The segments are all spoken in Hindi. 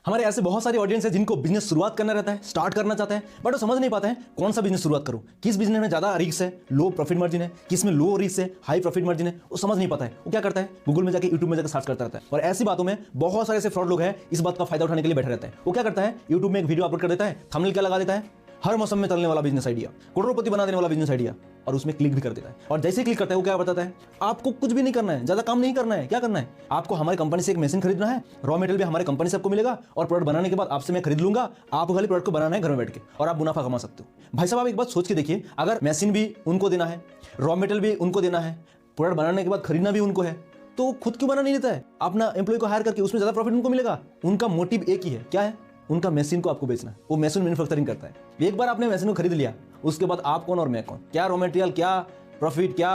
हमारे ऐसे बहुत सारे ऑडियंस है जिनको बिजनेस शुरुआत करना रहता है, स्टार्ट करना चाहते हैं, बट वो समझ नहीं पाते हैं कौन सा बिजनेस शुरुआत करूं, किस बिजनेस में ज्यादा रिस्क है, लो प्रॉफिट मार्जिन है, किस में लो रिस्क है, हाई प्रॉफिट मार्जिन है। वो समझ नहीं पाता है। वो क्या करता है, गूगल में जाके, यूट्यूब में जाकर सर्च करता रहता है। और ऐसी बातों में बहुत सारे ऐसे फ्रॉड लोग हैं, इस बात का फायदा उठाने के लिए बैठे रहते हैं। वो क्या करता है, यूट्यूब में एक वीडियो अपलोड कर देता है, थंबनेल क्या लगा देता है, हर मौसम में चलने वाला बिजनेस आइडिया, करोड़पति बना देने वाला बिजनेस आइडिया, और उसमें क्लिक भी कर देता है। और जैसे क्लिक करता है वो क्या बताता है, आपको कुछ भी नहीं करना है, ज्यादा काम नहीं करना है। क्या करना है, आपको हमारी कंपनी से एक मशीन खरीदना है, रॉ मटेरियल भी हमारे कंपनी से आपको मिलेगा, और प्रोडक्ट बनाने के बाद आपसे मैं खरीद लूंगा, आपको खाली प्रोडक्ट को बनाना है घर में बैठ के, और आप मुनाफा कमा सकते हो। भाई साहब, आप एक बात सोच के देखिए, अगर मशीन भी उनको देना है, रॉ मटेरियल भी उनको देना है, प्रोडक्ट बनाने के बाद खरीदना भी उनको है, तो खुद क्यों बना नहीं लेता है, अपना एम्प्लॉय को हायर करके, उसमें ज्यादा प्रॉफिट उनको मिलेगा। उनका मोटिव एक ही है, क्या है, उनका मशीन को आपको बेचना है। वो मशीन मैन्युफैक्चरिंग करता है। एक बार आपने मशीन को खरीद लिया, उसके बाद आप कौन और मैं कौन, क्या रॉ मटेरियल, क्या प्रॉफिट, क्या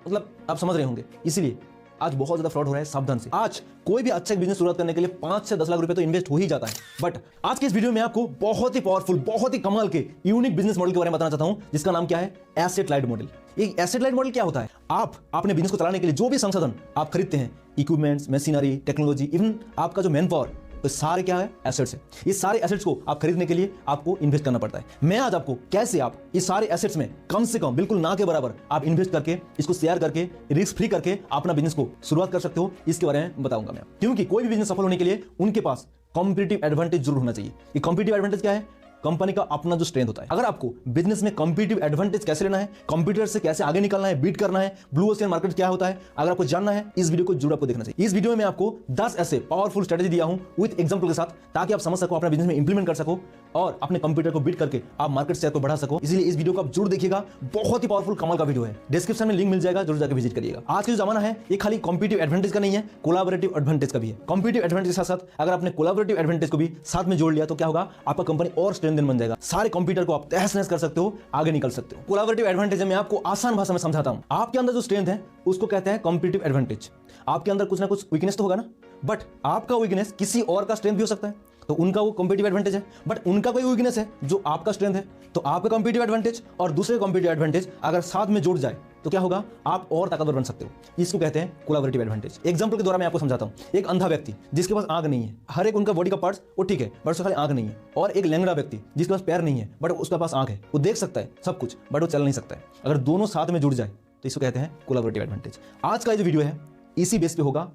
मतलब आप समझ रहे होंगे। इसलिए आज बहुत ज्यादा फ्रॉड हो रहा है, सावधान से। आज कोई भी अच्छा बिजनेस शुरुआत करने के लिए 5 से 10 लाख रुपए तो इन्वेस्ट हो ही जाता है। बट आज के इस वीडियो में आपको बहुत ही पावरफुल, बहुत ही कमाल के यूनिक बिजनेस मॉडल के बारे में बताना चाहता हूं, जिसका नाम क्या है, एसेट लाइट मॉडल। ये एसेट लाइट मॉडल क्या होता है, आप अपने बिजनेस को चलाने के लिए जो भी संसाधन आप खरीदते हैं, इक्विपमेंट्स, मशीनरी, टेक्नोलॉजी, इवन आपका जो मैन पावर, तो सारे क्या है, एसेट्स है। ये सारे एसेट्स को आप खरीदने के लिए आपको इन्वेस्ट करना पड़ता है। मैं आज आपको कैसे आप इस सारे एसेट्स में कम से कम, बिल्कुल ना के बराबर आप इन्वेस्ट करके, इसको शेयर करके, रिस्क फ्री करके अपना बिजनेस को शुरुआत कर सकते हो, इसके बारे में बताऊंगा मैं। क्योंकि कोई भी बिजनेस सफल होने के लिए उनके पास कॉम्पिटिटिव एडवांटेज जरूर होना चाहिए। ये कॉम्पिटिटिव एडवांटेज क्या है, कंपनी का अपना जो स्ट्रेंथ होता है। अगर आपको बिजनेस में कॉम्पिटिटिव एडवांटेज कैसे लेना है, कंप्यूटर से कैसे आगे निकलना है, बीट करना है, ब्लू ओशियन मार्केट क्या होता है, अगर आपको जानना है, इस वीडियो को जरूर आपको देखना चाहिए। इस वीडियो में मैं आपको 10 ऐसे पावरफुल स्ट्रेटेजी दिया हूं विद एग्जांपल के साथ, ताकि आप समझ सको, अपने बिजनेस में इंप्लीमेंट कर सको और अपने कंप्यूटर को बीट करके आप मार्केट शेयर को बढ़ा सको। इसलिए इस वीडियो को आप जरूर देखिएगा, बहुत ही पावरफुल कमाल का वीडियो है। डिस्क्रिप्शन में लिंक मिल जाएगा, जरूर जाकर विजिट करिएगा। आज का जो जमाना है, ये खाली कॉम्पिटिटिव एडवांटेज का नहीं है, कोलैबोरेटिव एडवांटेज का भी है। कॉम्पिटिटिव एडवांटेज के साथ साथ अगर आपने कोलैबोरेटिव एडवांटेज को भी साथ में जोड़ लिया तो क्या होगा, आपका कंपनी और स्ट्रेंथन बन जाएगा। सारे कंप्यूटर को आप तहस नहस कर सकते हो, आगे निकल सकते हो। कोलैबोरेटिव एडवांटेज मैं आपको आसान भाषा में समझाता हूं। आपके अंदर जो स्ट्रेंथ है उसको कहते हैं कॉम्पिटिटिव एडवांटेज। आपके अंदर कुछ ना कुछ वीकनेस तो होगा ना, बट आपका वीकनेस किसी और का स्ट्रेंथ भी हो सकता है, तो उनका वो कॉम्पिटिटिव एडवांटेज है। बट उनका कोई वीकनेस है जो आपका स्ट्रेंथ है, तो आपका कॉम्पिटिटिव एडवांटेज और दूसरे कॉम्पिटिटिव एडवांटेज अगर साथ में जुड़ जाए तो क्या होगा, आप और ताकतवर बन सकते हो। इसको कहते हैं कोलैबोरेटिव एडवांटेज। एग्जांपल के द्वारा मैं आपको समझाता हूं। एक अंधा व्यक्ति जिसके पास आंख नहीं है, हर एक उनका बॉडी का पार्ट्स वो ठीक है, बट उसके खाली आंख नहीं है। और एक लैंगड़ा व्यक्ति जिसके पास पैर नहीं है बट उसके पास आंख है, वो देख सकता है सब कुछ बट वो चल नहीं सकता है। अगर दोनों साथ में जुड़ जाए तो इसको कहते हैं कोलैबोरेटिव एडवांटेज। आज का जो वीडियो है इसी बेस पे होगा,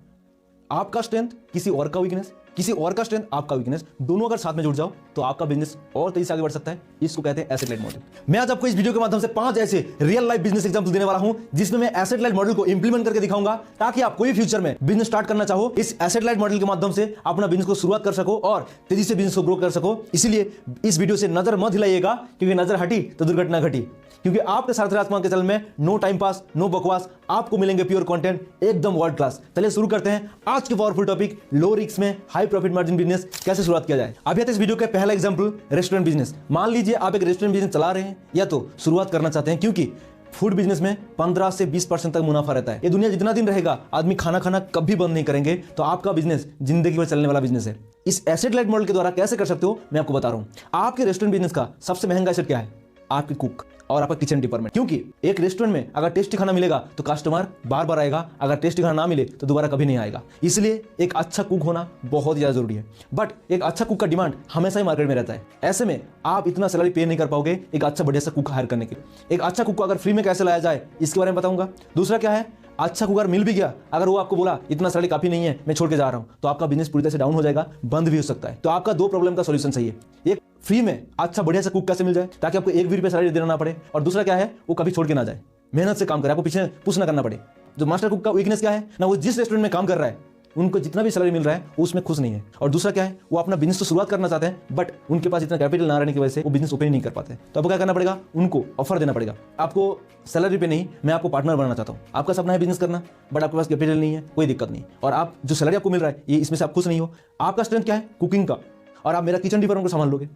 आपका स्ट्रेंथ किसी और का वीकनेस, किसी और का स्ट्रेंथ आपका वीकनेस, दोनों अगर साथ में जुड़ जाओ तो आपका बिजनेस और तेजी से आगे बढ़ सकता है। इसको कहते हैं एसेट लाइट मॉडल। मैं आज आपको इस वीडियो के माध्यम से 5 ऐसे रियल लाइफ बिजनेस एग्जांपल देने वाला हूं, जिसमें मैं एसेट लाइट मॉडल को इंप्लीमेंट करके दिखाऊंगा, ताकि आप कोई फ्यूचर में बिजनेस स्टार्ट करना चाहो, इस एसेट लाइट मॉडल के माध्यम से अपना बिजनेस को शुरुआत कर सको और तेजी से बिजनेस को ग्रो कर सको। इसलिए इस वीडियो से नजर मत हिलाइएगा, क्योंकि नजर हटी तो दुर्घटना घटी। क्योंकि आपके साथ आसमान के चल में नो टाइम पास, नो बकवास, आपको मिलेंगे प्योर कंटेंट, एकदम वर्ल्ड क्लास। चलिए शुरू करते हैं आज के पावरफुल टॉपिक, लो रिस्क में हाई प्रॉफिट मार्जिन बिजनेस कैसे शुरुआत किया जाए। अभी इस वीडियो का पहला एग्जांपल, रेस्टोरेंट बिजनेस। मान लीजिए आप एक रेस्टोरेंट बिजनेस चला रहे हैं या तो शुरुआत करना चाहते हैं, क्योंकि फूड बिजनेस में 15 से 20% तक मुनाफा रहता है। ये दुनिया जितना दिन रहेगा, आदमी खाना खाना कभी बंद नहीं करेंगे, तो आपका बिजनेस जिंदगी भर चलने वाला बिजनेस है। इस एसेट लाइट मॉडल के द्वारा कैसे कर सकते हो मैं आपको बता रहा हूं। आपके रेस्टोरेंट बिजनेस का सबसे महंगा एसेट क्या है, आपकी कुक और आपका किचन डिपार्टमेंट। क्योंकि एक रेस्टोरेंट में अगर टेस्टी खाना मिलेगा तो कस्टमर बार बार आएगा, अगर टेस्टी खाना ना मिले तो दोबारा कभी नहीं आएगा। इसलिए एक अच्छा कुक होना बहुत ही ज्यादा जरूरी है। बट एक अच्छा कुक का डिमांड हमेशा ही मार्केट में रहता है। ऐसे में आप इतना सैलरी पे नहीं कर पाओगे एक अच्छा बढ़िया सा कुक हायर करने के लिए। एक अच्छा कुक को अगर फ्री में कैसे लाया जाए इसके बारे में बताऊंगा। दूसरा क्या है, अच्छा कुक अगर मिल भी गया, अगर वो आपको बोला इतना सैलरी काफी नहीं है, मैं छोड़ के जा रहा हूं, तो आपका बिजनेस पूरी तरह से डाउन हो जाएगा, बंद भी हो सकता है। तो आपका 2 प्रॉब्लम का सॉल्यूशन सही है। एक, फ्री में अच्छा बढ़िया सा कुक कैसे मिल जाए ताकि आपको 1 भी रुपया सैलरी देना ना पड़े, और दूसरा क्या है, वो कभी छोड़ के ना जाए, मेहनत से काम करे, आपको पीछे पूछना करना पड़े। जो मास्टर कुक का वीकनेस क्या है ना, वो जिस रेस्टोरेंट में काम कर रहा है उनको जितना भी सैलरी मिल रहा है वो उसमें खुश नहीं है। और दूसरा क्या है, वो अपना बिजनेस तो शुरुआत करना चाहते हैं, बट उनके पास इतना कैपिटल ना रहने की वजह से वो बिजनेस ओपन नहीं कर पाते। तो आपको क्या करना पड़ेगा, उनको ऑफर देना पड़ेगा। आपको सैलरी पे नहीं, मैं आपको पार्टनर बनाना चाहता हूँ। आपका सपना है बिजनेस करना, बट आपके पास कैपिटल नहीं है, कोई दिक्कत नहीं, और आप जो सैलरी आपको मिल रहा है ये इसमें से आप खुश नहीं हो। आपका स्ट्रेंथ क्या है, कुकिंग का, और आप मेरा किचन डिपार्टमेंट को संभाल लोगे,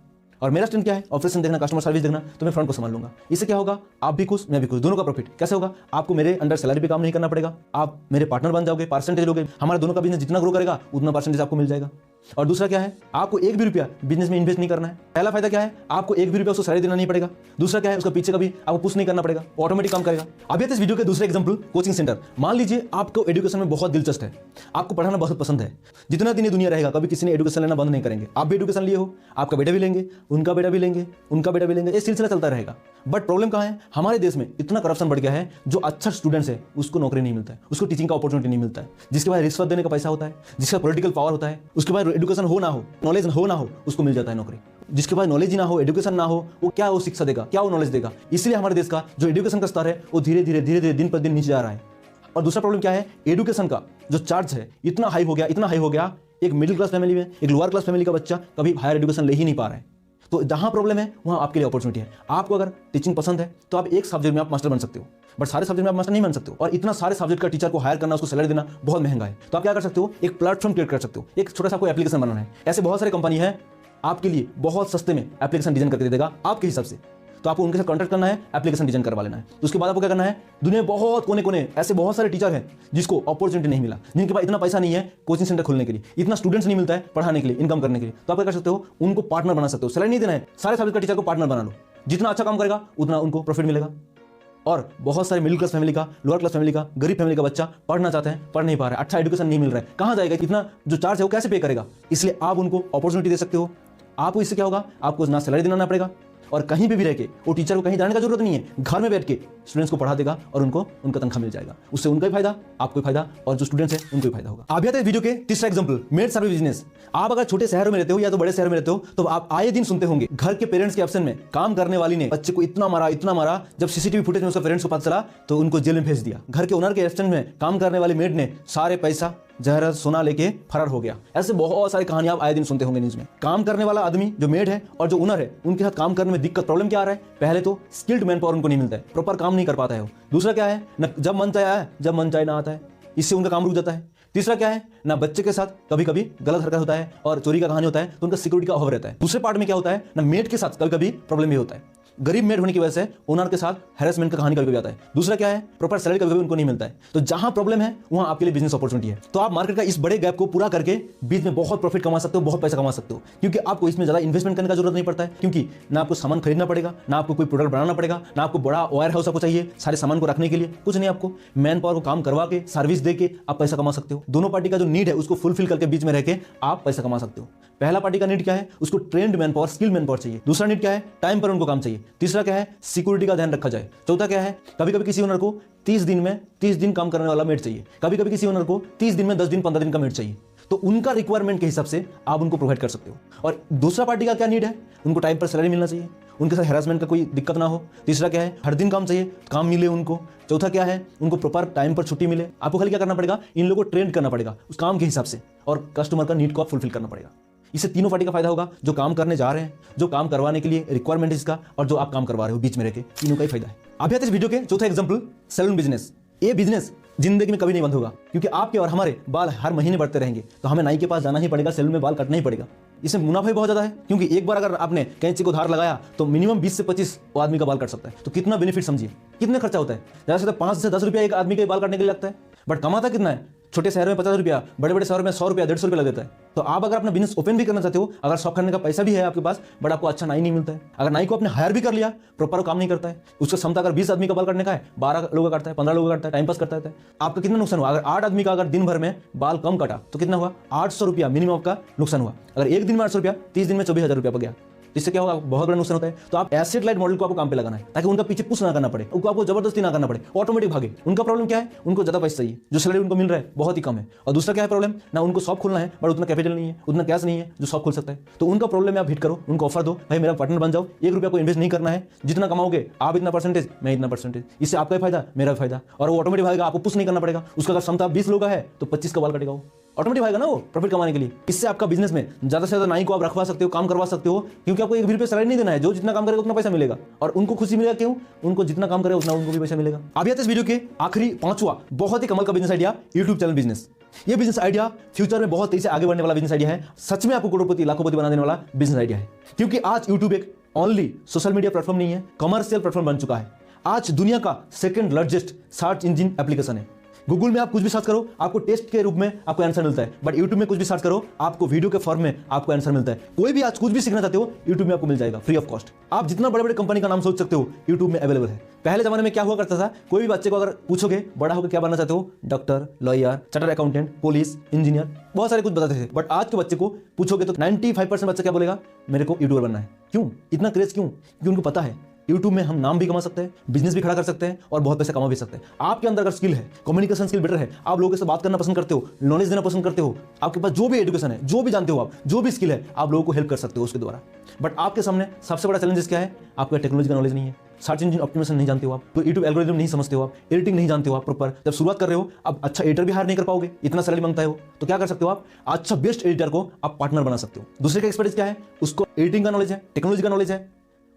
और मेरा स्ट्रेंथ क्या है, ऑपरेशन देखना, कस्टमर सर्विस देखना, तो मैं फ्रंट को संभाल लूंगा। इससे क्या होगा, आप भी खुश, मैं भी खुश, दोनों का प्रॉफिट। कैसे होगा, आपको मेरे अंडर सैलरी पे काम नहीं करना पड़ेगा, आप मेरे पार्टनर बन जाओगे, परसेंटेज लोगे, हमारे दोनों का बिजनेस जितना ग्रो करेगा उतना परसेंटेज आपको मिल जाएगा। और दूसरा क्या है, आपको एक भी रुपया बिजनेस में इन्वेस्ट नहीं करना है। पहला फायदा क्या है, आपको एक भी रुपया उसको सैलरी देना नहीं पड़ेगा। दूसरा क्या है, उसका पीछे कभी आपको पुश नहीं करना पड़ेगा, ऑटोमेटिक काम करेगा। अब इस वीडियो के दूसरे एग्जांपल, कोचिंग सेंटर। मान लीजिए आपको एजुकेशन में बहुत दिलचस्प है, आपको पढ़ाना बहुत पसंद है। जितना दिन ये दुनिया रहेगा कभी किसी ने एजुकेशन लेना बंद नहीं करेंगे। आप भी एजुकेशन लिए हो, आपका बेटा भी लेंगे, उनका बेटा भी लेंगे, उनका बेटा भी लेंगे, ये सिलसिला चलता रहेगा। बट प्रॉब्लम कहाँ है, हमारे देश में इतना करप्शन बढ़ गया है, जो अच्छा स्टूडेंट्स है उसको नौकरी नहीं मिलता है, उसको टीचिंग का अपॉर्चुनिटी नहीं मिलता है। जिसके पास रिश्वत देने का पैसा होता है, जिसका पॉलिटिकल पावर होता है, उसके पास एजुकेशन हो ना हो, नॉलेज हो ना हो, उसको मिल जाता है नौकरी। जिसके पास नॉलेज ही ना हो, एजुकेशन ना हो, वो क्या वो शिक्षा देगा, क्या वो नॉलेज देगा। इसलिए हमारे देश का जो एजुकेशन का स्तर है वो धीरे धीरे दिन पर दिन नीचे जा रहा है। और दूसरा प्रॉब्लम क्या है, एजुकेशन का जो चार्ज है इतना हाई हो गया, एक मिडिल क्लास फैमिली में, एक लोअर क्लास फैमिली का बच्चा कभी हायर एजुकेशन ले ही नहीं पा रहा है। तो जहां प्रॉब्लम है वहां आपके लिए अपॉर्चुनिटी है। आपको अगर टीचिंग पसंद है तो आप एक सब्जेक्ट में आप मास्टर बन सकते हो, बट सारे सब्जेक्ट में आप मास्टर नहीं बन सकते हो। और इतना सारे सब्जेक्ट का टीचर को हायर करना, उसको सैलरी देना बहुत महंगा है। तो आप क्या कर सकते हो, एक प्लेटफॉर्म क्रिएट कर सकते हो, एक छोटा सा कोई एप्लीकेशन बनाना है। ऐसे बहुत सारे कंपनी है आपके लिए बहुत सस्ते में एप्लीकेशन डिजाइन करके दे देगा आपके हिसाब से। तो आपको उनके साथ कॉन्टैक्ट करना है, एप्लीकेशन डिजाइन करवा लेना है। तो उसके बाद आपको क्या करना है, दुनिया में बहुत कोने ऐसे बहुत सारे टीचर हैं जिसको अपॉर्चुनिटी नहीं मिला, जिनके पास इतना पैसा नहीं है कोचिंग सेंटर खोलने के लिए, इतना स्टूडेंट्स नहीं मिलता है पढ़ाने के लिए, इनकम करने के लिए। तो आप क्या कर सकते हो, उनको पार्टनर बना सकते हो। सैलरी नहीं देना है, सारे सब्जेक्ट का टीचर को पार्टनर बना लो। जितना अच्छा काम करेगा उतना उनको प्रॉफिट मिलेगा। और बहुत सारे मिडिल क्लास फैमिली का, लोअर क्लास फैमिली का, गरीब फैमिली का बच्चा पढ़ना चाहते हैं, पढ़ नहीं पा रहा है, अच्छा एजुकेशन नहीं मिल रहा है, कहां जाएगा, इतना जो चार्ज है वो कैसे पे करेगा। इसलिए आप उनको अपॉर्चुनिटी दे सकते हो। आपको इससे क्या होगा, आपको ना सैलरी देना पड़ेगा और कहीं भी रह के वो टीचर को कहीं जाने का जरूरत नहीं है, घर में बैठ के स्टूडेंट्स को पढ़ा देगा और उनको उनका तनख्वाह मिल जाएगा। उससे उनका भी फायदा, आपको भी फायदा, और जो स्टूडेंट्स हैं उनको भी फायदा होगा। अब आते हैं वीडियो के तीसरा एग्जांपल, मेड सर्विस बिजनेस। आप अगर छोटे शहरों में रहते हो या तो बड़े शहर में रहते हो तो आप आए दिन सुनते होंगे घर के पेरेंट्स के ऑप्शन में काम करने वाली ने बच्चे को इतना मारा, जब सीसीटीवी फुटेज में उसके पेरेंट्स को पता चला तो उनको जेल में भेज दिया। घर के ओनर के रेस्टोरेंट में काम करने वाली मेड ने सारे पैसा जहर सोना लेके फरार हो गया। ऐसे बहुत सारी कहानियां आप आए दिन सुनते होंगे न्यूज में। काम करने वाला आदमी जो मेड है और जो ओनर है उनके साथ काम करने में दिक्कत, प्रॉब्लम क्या आ रहा है, पहले तो स्किल्ड मैन पावर उनको नहीं मिलता है, प्रॉपर काम नहीं कर पाता है वो। दूसरा क्या है, न जब मन चाहे आया, जब मन चाहे ना आता है, इससे उनका काम रुक जाता है। तीसरा क्या है, ना बच्चे के साथ कभी कभी गलत हरकत होता है और चोरी का कहानी होता है तो उनका सिक्योरिटी का अभाव रहता है। दूसरे पार्ट में क्या होता है, ना मेड के साथ कभी कभी प्रॉब्लम भी होता है, गरीब मेड होने की वजह से ओनर के साथ हैरेसमेंट का कहानी कभी आता है। दूसरा क्या है, प्रॉपर सैलरी कभी उनको नहीं मिलता है। तो जहां प्रॉब्लम है वहां आपके लिए बिजनेस अपॉर्चुनिटी है। तो आप मार्केट का इस बड़े गैप को पूरा करके बीच में बहुत प्रॉफिट कमा सकते हो, बहुत पैसा कमा सकते हो, क्योंकि आपको इसमें ज्यादा इन्वेस्टमेंट करने का जरूरत नहीं पड़ता है। क्योंकि ना आपको सामान खरीदना पड़ेगा, ना आपको कोई प्रोडक्ट बनाना पड़ेगा, ना आपको बड़ा वेयर हाउस आपको चाहिए सारे सामान को रखने के लिए, कुछ नहीं। आपको मैन पावर को काम करवा के, सर्विस दे के आप पैसा कमा सकते हो। दोनों पार्टी का जो नीड है उसको फुलफिल करके बीच में रह के आप पैसा कमा सकते हो। पहला पार्टी का नीड क्या है, उसको trend man power, skill man power चाहिए। दूसरा नीड क्या है, टाइम पर उनको काम चाहिए। तीसरा क्या है, सिक्योरिटी का ध्यान रखा जाए। चौथा क्या है, कभी कभी किसी ओनर को 30 दिन काम करने वाला मेड चाहिए, कभी कभी किसी ओनर को 30 दिन में 10 दिन 15 दिन का मेड चाहिए। तो उनका रिक्वायरमेंट के हिसाब से आप उनको प्रोवाइड कर सकते हो। और दूसरा पार्टी का क्या नीड है, उनको टाइम पर सैलरी मिलना चाहिए, उनके साथ हैरेसमेंट का कोई दिक्कत ना हो। तीसरा क्या है, हर दिन काम चाहिए, काम मिले उनको। चौथा क्या है, उनको प्रॉपर टाइम पर छुट्टी मिले। आपको खाली क्या करना पड़ेगा, इन लोगों को ट्रेंड करना पड़ेगा उस काम के हिसाब से, और कस्टमर का नीड को आप फुलफिल करना पड़ेगा। इससे तीनों पार्टी का फायदा होगा, जो काम करने जा रहे हैं, जो काम करवाने के लिए रिक्वायरमेंट है इसका, और जो आप काम करवा रहे हो बीच में रहकर, तीनों का ही फायदा है। अब आते हैं इस वीडियो के चौथा एग्जांपल, सैलून बिजनेस। ये बिजनेस जिंदगी में कभी नहीं बंद होगा, क्योंकि आपके और हमारे बाल हर महीने बढ़ते रहेंगे, तो हमें नाई के पास जाना ही पड़ेगा, सैलून में बाल काटना ही पड़ेगा। इसमें मुनाफा भी बहुत ज्यादा है, क्योंकि एक बार अगर आपने कैंची को धार लगाया तो मिनिमम 20 से 25 आदमी का बाल काट सकता है। तो कितना बेनिफिट समझिए, कितना खर्चा होता है, ज्यादा से ज्यादा 5 से 10 रुपया एक आदमी के बाल काटने के लिए लगता है, बट कमाता कितना है, छोटे शहर में 50 रुपया, बड़े बड़े शहर में 100 रुपया, 150 रुपया लग देता है। तो आप अगर अपना बिजनेस ओपन भी करना चाहते हो, अगर शॉप करने का पैसा भी है आपके पास, बट आपको अच्छा नाई नहीं मिलता है, अगर नाई को आपने हायर भी कर लिया, प्रॉपर काम नहीं करता है, उसका क्षमता अगर 20 आदमी का बाल काटने का है, 12 लोगों का काटता है, 15 लोगों का काटता है, टाइम पास करता है, आपका कितना नुकसान हुआ। अगर 8 आदमी का अगर दिन भर में बाल कम काटा तो कितना हुआ, 800 रुपया मिनिमम आपका नुकसान हुआ। अगर एक दिन में 800 रुपया, 30 दिन में 24,000 रुपया गया। इससे क्या होगा, बहुत बड़ा नुकसान होता है। तो आप एसेट लाइट मॉडल को आपको काम पे लगाना है, ताकि उनका पीछे पुश ना करना पड़े, उनको आपको जबरदस्ती ना करना पड़े, ऑटोमेटिक भागे। उनका प्रॉब्लम क्या है, उनको ज्यादा पैसा चाहिए, जो सैलरी उनको मिल रहा है बहुत ही कम है। और दूसरा क्या है प्रॉब्लम, ना उनको शॉप खोलना है, बट उतना कैपिटल नहीं है, उतना कैश नहीं है जो शॉप खोल सकता है। तो उनका प्रॉब्लम आप हिट करो, उनको ऑफर दो, भाई मेरा पार्टनर बन जाओ, 1 रुपया को इन्वेस्ट नहीं करना है, जितना कमाओगे आप इतना परसेंटेज, मैं इतना परसेंटेज, इससे आपका फायदा, मेरा फायदा, और वो ऑटोमेटिक भागेगा, आपको पुश नहीं करना पड़ेगा। उसका अगर क्षमता 20 लोग का है तो 25 का बाल कटेगा, वो ऑटोमेटिक भागेगा ना वो प्रॉफिट कमाने के लिए। इससे आपका बिजनेस में ज्यादा से ज्यादा नाई को आप रखवा सकते हो, काम करवा सकते हो, क्योंकि आपको 1 भी रुपया सैलरी नहीं देना है, जो जितना काम करेगा उतना पैसा मिलेगा, और उनको खुशी मिलेगा। क्यों, उनको जितना काम करेगा उतना उनको भी पैसा मिलेगा। अब आते हैं इस वीडियो के आखिरी 5वां बहुत ही कमाल का business idea, YouTube channel business. ये बिजनेस आइडिया फ्यूचर में बहुत तेजी से आगे बढ़ने वाला बिजनेस आइडिया है, सच में आपको करोड़पति लाखोंपति बना देने वाला बिजनेस आइडिया है। क्योंकि आज यूट्यूब एक ओनली सोशल मीडिया प्लेटफॉर्म नहीं है, कमर्शियल प्लेटफॉर्म बन चुका है। आज दुनिया का second largest search engine application है। गूगल में आप कुछ भी सर्च करो आपको टेस्ट के रूप में आपको आंसर मिलता है, बट यूट्यूब में कुछ भी सर्च करो आपको वीडियो के फॉर्म में आपको आंसर मिलता है। कोई भी आज कुछ भी सीखना चाहते हो यूट्यूब में आपको मिल जाएगा फ्री ऑफ कॉस्ट। आप जितना बड़े बड़े कंपनी का नाम सोच सकते हो यूट्यूब में अवेलेबल है। पहले जमाने में क्या हुआ करता था, कोई भी बच्चे को अगर पूछोगे बड़ा होकर क्या बनना चाहते हो, doctor, lawyer, chartered accountant, police, engineer, बहुत सारे कुछ बताते थे। बट आज के बच्चे को पूछोगे तो 95% बच्चा क्या बोलेगा, मेरे को यूट्यूबर बनना है। क्यों इतना क्रेज, क्यों? क्योंकि उनको पता है यूट्यूब में हम नाम भी कमा सकते हैं, बिजनेस भी खड़ा कर सकते हैं और बहुत पैसे कमा भी सकते हैं। आपके अंदर अगर स्किल है, कम्युनिकेशन स्किल बेटर है, आप लोगों के साथ बात करना पसंद करते हो, नॉलेज देना पसंद करते हो, आपके पास जो भी एजुकेशन है, जो भी जानते हो आप, जो भी स्किल है, आप लोगों को हेल्प कर सकते हो उसके द्वारा। बट आपके सामने सबसे बड़ा चैलेंजेस क्या है, आपका टेक्नोलॉजी का नॉलेज नहीं है, सर्च इंजन ऑप्टिमाइजेशन नहीं जानते हो आप, तो यूट्यूब एल्गोरिथम नहीं समझते हो आप, एडिटिंग नहीं जानते हो आप प्रॉपर। जब शुरुआत कर रहे हो अब अच्छा एडिटर भी हायर नहीं कर पाओगे, इतना सैलरी मांगता है वो, तो क्या कर सकते हो आप, अच्छा बेस्ट एडिटर को आप पार्टनर बना सकते हो। दूसरे का एक्सपर्टीज क्या है, उसको एडिटिंग का नॉलेज है, टेक्नोलॉजी का नॉलेज है,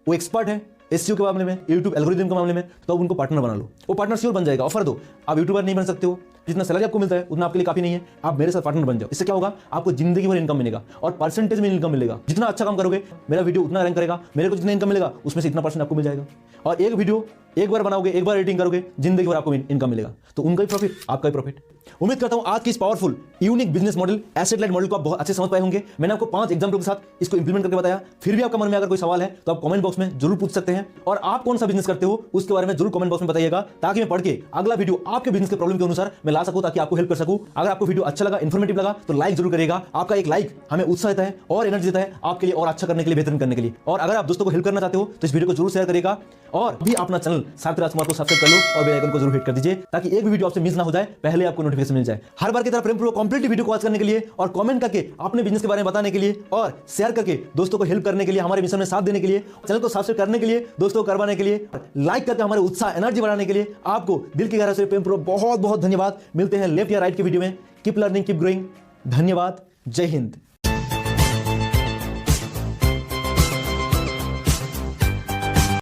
वो एक्सपर्ट है एसईओ के मामले में, यूट्यूब एल्गोरिथम के मामले में, तो आप उनको पार्टनर बना लो, वो पार्टनर श्योर बन जाएगा। ऑफर दो, आप यूट्यूबर नहीं बन सकते हो, जितना सैलरी आपको मिलता है उतना आपके लिए काफी नहीं है, आप मेरे साथ पार्टनर बन जाओ। इससे क्या होगा, आपको जिंदगी भर इनकम मिलेगा और परसेंटेज में इनकम मिलेगा। जितना अच्छा काम करोगे मेरा वीडियो उतना रैंक करेगा, मेरे को जितना इनकम मिलेगा उसमें से इतना परसेंट आपको मिल जाएगा। और एक वीडियो एक बार बनाओगे, एक बार एडिटिंग करोगे, जिंदगी भर आपको इनकम मिलेगा, तो उनका ही प्रॉफिट, आपका ही प्रॉफिट। उम्मीद करता हूं आज की इस powerful unique business model, asset light model को आप बहुत अच्छे समझ पाए होंगे। मैंने आपको 5 एग्जांपल के साथ इसको इंप्लीमेंट करके बताया। फिर भी आपका मन में अगर कोई सवाल है तो आप कमेंट बॉक्स में जरूर पूछ सकते हैं, और आप कौन सा बिजनेस करते हो उसके बारे में जरूर कमेंट बॉक्स में बताइएगा, ताकि मैं पढ़ के अगला वीडियो आपके बिजनेस के प्रॉब्लम के अनुसार मैं ला सकूं, ताकि आपको हेल्प कर सकूं। अगर आपको वीडियो अच्छा लगा, इन्फॉर्मेटिव लगा, तो लाइक जरूर करिएगा। आपका एक लाइक हमें उत्साह देता है और एनर्जी देता है आपके लिए और अच्छा करने के लिए, बेहतर करने के लिए। और अगर आप दोस्तों को हेल्प करना चाहते हो तो इस वीडियो को जरूर शेयर करिएगा, और भी अपना चैनल सारथी राजकुमार को सब्सक्राइब कर लो और बेल आइकन को जरूर हिट कर दीजिए, ताकि एक भी वीडियो आपसे मिस ना हो जाए, पहले आपको नोटिफिकेशन मिल जाए। हर बार की तरह प्रेम पूर्वक कंप्लीट वीडियो को वॉच करने के लिए और कमेंट करके अपने बिजनेस के बारे में बताने के लिए और शेयर करके दोस्तों को हेल्प करने के लिए, हमारे मिशन में साथ देने के लिए, चैनल को सब्सक्राइब करने के लिए, दोस्तों को करवाने के लिए, लाइक करके हमारे उत्साह एनर्जी बढ़ाने के लिए आपको दिल की गहराई से प्रेम पूर्वक बहुत बहुत धन्यवाद। मिलते हैं लेफ्ट या राइट की वीडियो में। Keep learning, keep growing. धन्यवाद। जय हिंद।